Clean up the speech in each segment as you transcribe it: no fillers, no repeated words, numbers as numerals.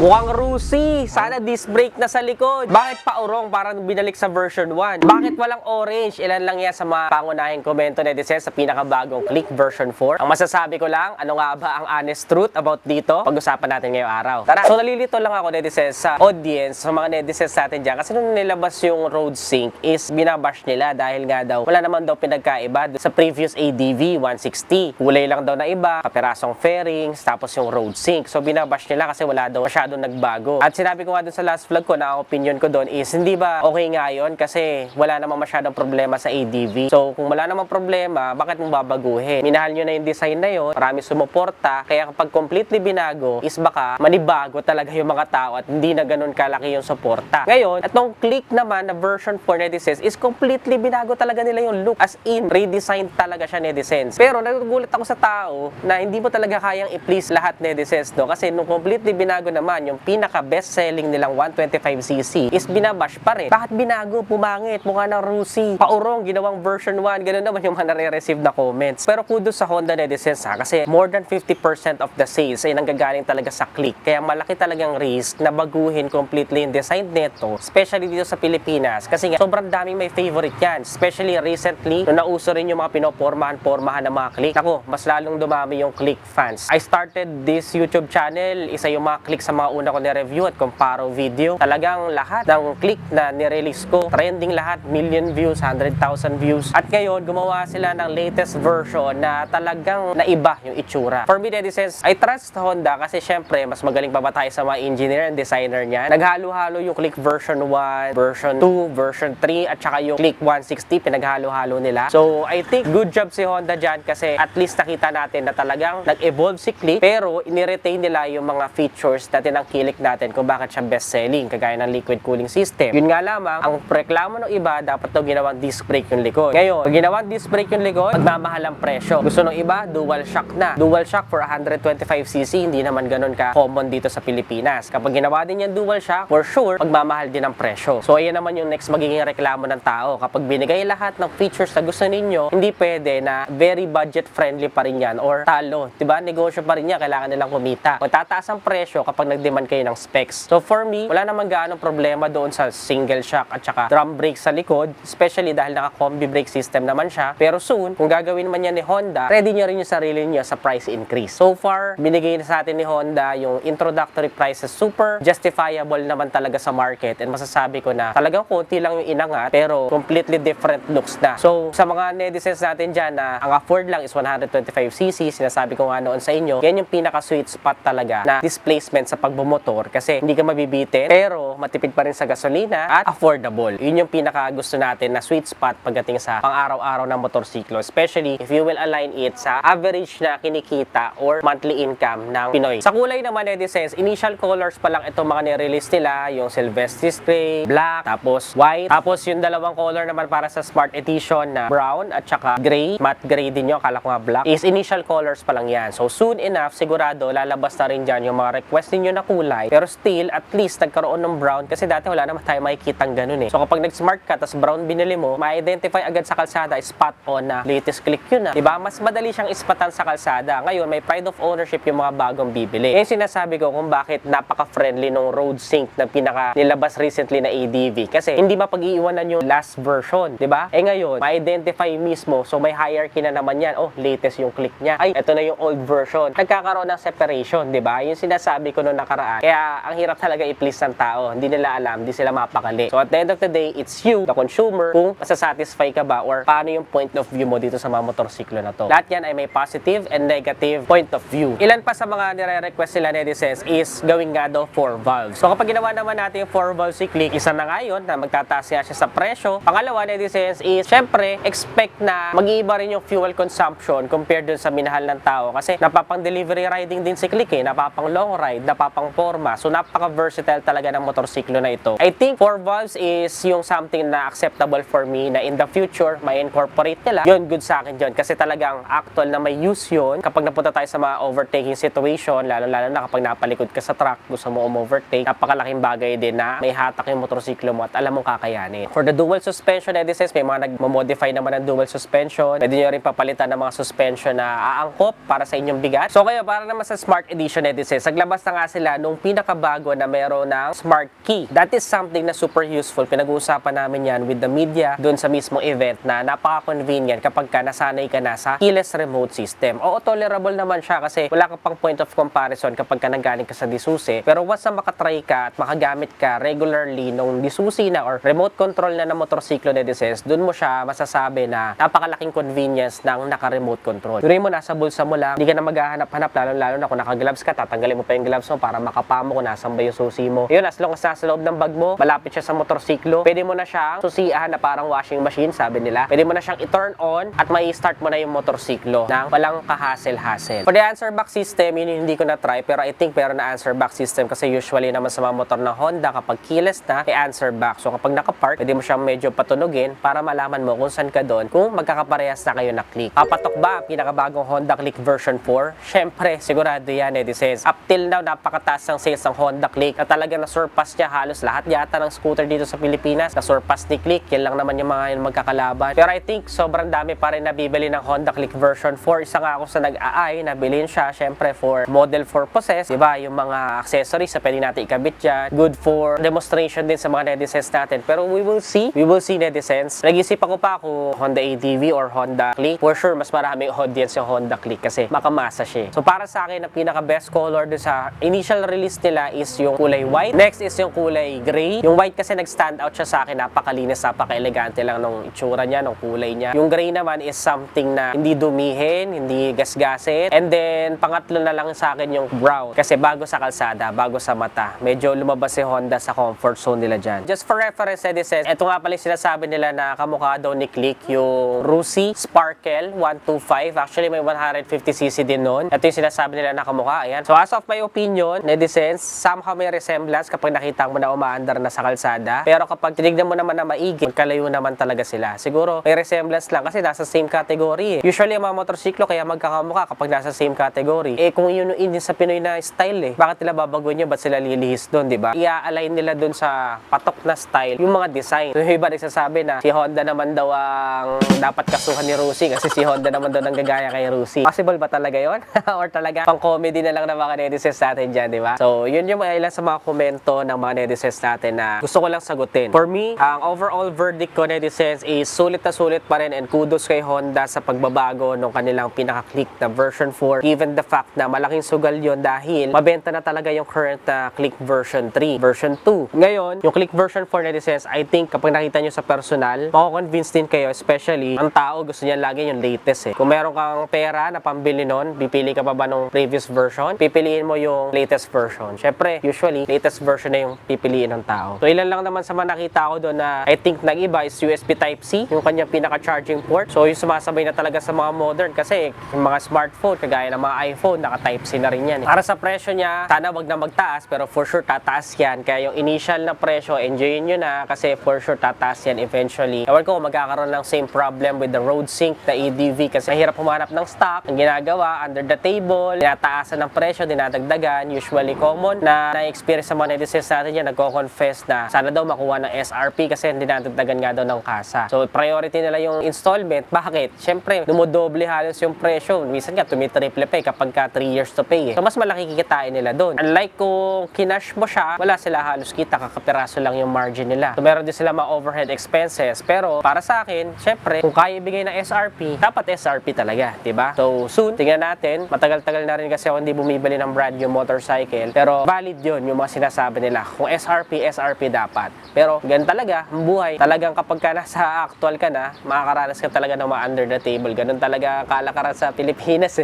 Mukhang Rusi. Sana disc brake na sa likod. Bakit paurong parang binalik sa version 1? Bakit walang orange? Ilan lang yan sa mga pangunahing komento netizens sa pinakabagong Click version 4. Ang masasabi ko lang, ano nga ba ang honest truth about dito? Pag-usapan natin ngayong araw. Tara! So nalilito lang ako netizens sa audience, sa mga netizens natin dyan. Kasi nung nilabas yung road sync is binabash nila dahil nga daw wala naman daw pinagkaiba sa previous ADV 160. Kulay lang daw na iba, kapirasong fairings, tapos yung road sync. So binabash nila kasi wala daw masyadong nagbago. At sinabi ko nga dun sa last vlog ko na ang opinion ko doon is hindi ba okay nga yun kasi wala namang masyadong problema sa ADV. So kung wala namang problema, bakit mong babaguhin? Minahal nyo na yung design na yun, marami sumuporta, kaya kapag completely binago is baka manibago talaga yung mga tao at hindi na ganun kalaki yung suporta. Ngayon, itong Click naman na version 4 netizens is completely binago talaga nila yung look. As in, redesign talaga siya netizens. Pero nagugulat ako sa tao na hindi mo talaga kayang i-please lahat netizens do kasi nung completely binago naman yung pinaka best selling nilang 125cc is binabash pa rin. Bakit binago? Pumangit, mukha ng Rusi, paurong, ginawang version 1. Ganun naman yung mga nare-receive na comments. Pero kudos sa Honda netizens ha, kasi more than 50% of the sales ay nanggagaling talaga sa Click. Kaya malaki talagang risk na baguhin completely yung design nito, especially dito sa Pilipinas. Kasi nga, sobrang daming may favorite yan. Especially recently, nung nauso rin yung mga pinopormahan-pormahan ng mga Click. Ako, mas lalong dumami yung Click fans. I started this YouTube channel, isa yung mga Click sa mga una ko ni-review at comparo video. Talagang lahat ng Click na ni-release ko, trending lahat, million views, 100,000 views. At ngayon, gumawa sila ng latest version na talagang naiba yung itsura. For me, netizens, I trust Honda kasi syempre, mas magaling pa ba tayo sa mga engineer and designer niyan. Naghalo-halo yung Click version 1, version 2, version 3, at saka yung Click 160, pinaghalo-halo nila. So, I think good job si Honda dyan kasi at least nakita natin na talagang nag-evolve si Click pero iniretain nila yung mga features na tinangkilik natin kung bakit siya best selling, kagaya ng liquid cooling system. Yun nga lamang, ang reklamo ng iba, dapat daw ginawang disc brake yung likod. Ngayon, pag ginawang disc brake yung likod, magmamahal ang presyo. Gusto ng iba, dual shock na. Dual shock for 125cc, hindi naman ganun ka common dito sa Pilipinas. Kapag ginawa din yan dual shock, for sure, magmamahal din ang presyo. So, ayan naman yung next magiging reklamo ng tao. Kapag binigay lahat ng features na gusto ninyo, hindi pwede na very budget friendly pa rin yan or talo. Diba? Negosyo pa rin yan, kailangan nilang kumita. Magtataas ang presyo kapag nag-demand kayo ng specs. So, for me, wala naman gaano problema doon sa single shock at saka drum brake sa likod, especially dahil naka-combi brake system naman siya. Pero soon, kung gagawin man yan ni Honda, ready nyo rin yung sarili nyo sa price increase. So far, binigay na sa atin ni Honda yung introductory prices, super justifiable naman talaga sa market, and masasabi ko na talagang konti lang yung inangat pero completely different looks na. So sa mga netizens natin dyan na ang afford lang is 125cc, sinasabi ko nga noon sa inyo, yan yung pinaka sweet spot talaga na displacement sa pagbumotor kasi hindi ka mabibitin pero matipid pa rin sa gasolina at affordable. Yun yung pinaka gusto natin na sweet spot pagdating sa pang-araw-araw ng motorsiklo, especially if you will align it sa average na kinikita or monthly income ng Pinoy. Sa kulay naman netizens, initial colors pa lang itong mga nirelease nila, yung Silvestris Gray, Black, tapos White, tapos yung dalawang color naman para sa Smart Edition na Brown at saka Gray, matte gray din yun, akala ko nga Black, is initial colors pa lang yan. So soon enough, sigurado lalabas na rin dyan yung mga request ninyo na kulay, pero still, at least nagkaroon ng brown kasi dati wala naman tayo makikitang ganun eh. So kapag nag-smart ka, tapos brown binili mo, ma-identify agad sa kalsada, spot on na latest Click yun na. Diba? Mas madali siyang ispatan sa kalsada. Ngayon, may pride of ownership yung mga bagong bibili. Yung sinasabi ko kung bakit napaka-friendly nung road sync na pinaka nilabas recently na ADV. Kasi hindi mapag-iiwanan yung last version. Diba? Eh ngayon, ma-identify mismo. So may hierarchy na naman yan. Oh, latest yung Click niya. Ay, ito na yung old version. Nagkakaroon ng separation. Diba? Yung sinasabi ko nung nakaraan. Kaya ang hirap talaga i-please ng tao. Hindi nila alam. Hindi sila mapakali. So at the end of the day, it's you, the consumer, kung masasatisfy ka ba or paano yung point of view mo dito sa mga motorsiklo na to. Lahat yan ay may positive and negative point of view. Ilan pa sa mga nire-request sila netizens is gawin nga daw 4 valves. So kapag ginawa naman natin yung 4 valves si Click, isa na nga yun na magtataas nga siya sa presyo. Pangalawa netizens is syempre expect na mag-iiba rin yung fuel consumption compared dun sa minahal ng tao kasi napapang delivery riding din si Click eh, napapang long ride, napapang forma. So napaka-versatile talaga ng motorsiklo na ito. I think 4 valves is yung something na acceptable for me na in the future may incorporate nila. Yun, good sa akin dyan kasi talagang actual na may use yun kapag napunta tayo sa mga overtaking situation, lalo-lalo na kapag napalikod ka sa truck, gusto mo overtake, napakalaking bagay din na may hatak yung motorsiklo mo at alam mong kakayanin. For the dual suspension netizens, may mga nagmo-modify naman ng dual suspension. Pwede nyo rin papalitan ng mga suspension na aangkop para sa inyong bigat. So kayo, para naman sa Smart Edition netizens, naglabas na nga sila sila nung pinakabago na meron ng smart key. That is something na super useful. Pinag-uusapan namin yan with the media doon sa mismong event na napaka-convenient kapag ka nasanay ka na sa keyless remote system. Oo, tolerable naman siya kasi wala ka pang point of comparison kapag ka nanggaling ka sa disusi. Pero once na makatry ka at makagamit ka regularly nung disusi na or remote control na ng motorsiklo na desense, doon mo siya masasabi na napakalaking convenience ng naka-remote control. Durin mo, nasa bulsa mo lang, hindi ka na maghahanap-hanap, lalo na kung naka-gloves ka, tatanggalin mo pa yung gloves mo para makapamo kung nasan ba yung susi mo. Yun, as long as nasa loob ng bag mo, malapit siya sa motorsiklo, pwede mo na siyang susiahan na parang washing machine, sabi nila. Pwede mo na siyang i-turn on at may start mo na yung motorsiklo nang walang ka-hassle-hassle. For the answer back system, yun yung hindi ko na-try, pero I think meron na answer back system kasi usually naman sa mga motor ng Honda, kapag keyless na, may answer back. So kapag naka-park, pwede mo siyang medyo patunugin para malaman mo kung saan ka doon, kung magkakaparehas na kayo na click. Papatok ba ang pinakabagong Honda Click version 4? Syempre, sigurado yan, desense. Up till now, napakataas ng sales ng Honda Click na talaga na-surpass niya halos lahat yata ng scooter dito sa Pilipinas. Na-surpass ni Click, yan lang naman yung mga magkakalaban. Pero I think sobrang dami pa rin nabibili ng Honda Click version 4. Isa nga ako sa nag-aay, nabilin siya syempre for model for possess, diba? Yung mga accessories na pwede natin ikabit dyan. Good for demonstration din sa mga netizens natin. Pero we will see netizens. Nag-isip ako pa kung Honda ADV or Honda Click. For sure, mas maraming audience yung Honda Click kasi makamasa siya. So para sa akin, ang pinaka-best color doon sa initial release nila is yung kulay white. Next is yung kulay gray. Yung white kasi nag-stand out siya sa akin, napakalinis, napaka-elegante lang nung itsura niya, nung kulay niya. Yung gray naman is something na hindi dumihin, hindi gasgasin. And then, pangatlo na lang sa akin yung brown. Kasi bago sa kalsada, bago sa mata. Medyo lumabas si Honda sa comfort zone nila dyan. Just for reference, ito nga pala sinasabi nila na kamukha daw ni Click yung Rusi Sparkle 125. Actually, may 150cc din nun. Ito yung sinasabi nila na kamukha. Ayan. So, as of my opinion, netizens, somehow may resemblance kapag nakita mo na umaandar na sa kalsada. Pero kapag tinignan mo naman na maigi, magkalayo naman talaga sila. Siguro, may resemblance lang kasi nasa same category. Usually, ang mga motorsiklo kaya magkakamukha kapag nasa same category. Kung yun yung sa Pinoy na style bakit nila babaguhin nyo? Ba't sila lilihis doon, di ba? I-align nila doon sa patok na style yung mga design. So, yung iba nagsasabi na si Honda naman daw ang dapat kasuhan ni Rusi kasi si Honda naman daw nanggagaya kay Rusi. Possible ba talaga yon? Or talaga pang comedy na lang ng mga netizens natin dyan, di ba? So, yun yung ilan sa mga komento ng mga netizens natin na gusto ko lang sagutin. For me, ang overall verdict ko, netizens, is sulit na sulit pa rin and kudos kay Honda sa pagbabago ng kanilang pinaka-Click na version 4 given the fact na malaking sugal yon dahil mabenta na talaga yung current Click version 3, version 2. Ngayon, yung Click version 4, netizens, I think kapag nakita nyo sa personal, mako-convince din kayo, especially ang tao gusto niya lagi yung latest Kung meron kang pera na pambili nun, pipili ka pa ba nung previous version? Pipiliin mo yung latest version. Syempre, usually, latest version na yung pipiliin ng tao. So, ilan lang naman sa mga nakita ko doon na I think nag-iba is USB Type-C, yung kanyang pinaka-charging port. So, yung sumasabay na talaga sa mga modern kasi yung mga smartphone, kagaya ng mga iPhone, naka-Type-C na rin yan. Para sa presyo niya, sana wag na magtaas, pero for sure tataas yan. Kaya yung initial na presyo, enjoyin nyo na kasi for sure tataas yan eventually. Ewan ko, magkakaroon ng same problem with the road sync na EDV kasi mahirap humanap ng stock. Ang ginagawa, under the table, tinataasan ng presyo, dinadagdagan. Usually common na na-experience sa mga netizens natin yan, nagko-confess na sana daw makuha ng SRP kasi dinadagdagan nga daw ng kasa. So, priority nila yung installment. Bakit? Siyempre, dumodoble halos yung presyo. Minsan nga, tumitriple pay kapag ka 3 years to pay. So, mas malaki kikitain nila doon. Unlike kung kinash mo siya, wala sila halos kita, kakapiraso lang yung margin nila. So, meron din sila mga overhead expenses. Pero, para sa akin, syempre, kung kaya ibigay ng SRP, dapat SRP talaga, diba? So, soon, tingnan natin. Matagal-tagal na rin kasi ako hindi bumibili ng brand new motorcycle. Pero, valid yun yung mga sinasabi nila. Kung SRP dapat. Pero, ganun talaga, ang buhay. Talagang kapag ka nasa actual ka na, makakaranas ka talaga ng mga under the table. Ganun talaga kalakaran sa Pilipinas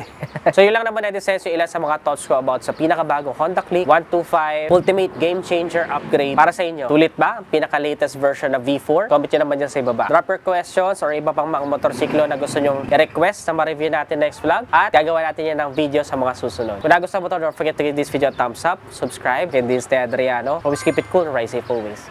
So, yun lang naman natin yung ilan sa mga thoughts ko about sa pinakabagong Honda Click 125 Ultimate Game Changer Upgrade. Para sa inyo, tulit ba ang pinaka-latest version na V4? Comment nyo naman dyan sa ibaba. Drop your questions or iba pang mga motorsiklo na gusto nyong i-request na ma-review natin next vlog at gagawa natin yan ng video sa mga susunod. Kung nagustuhan mo ito, don't forget to give this video a thumbs up, subscribe, and this is Adriano. Always keep it cool, ride safe always.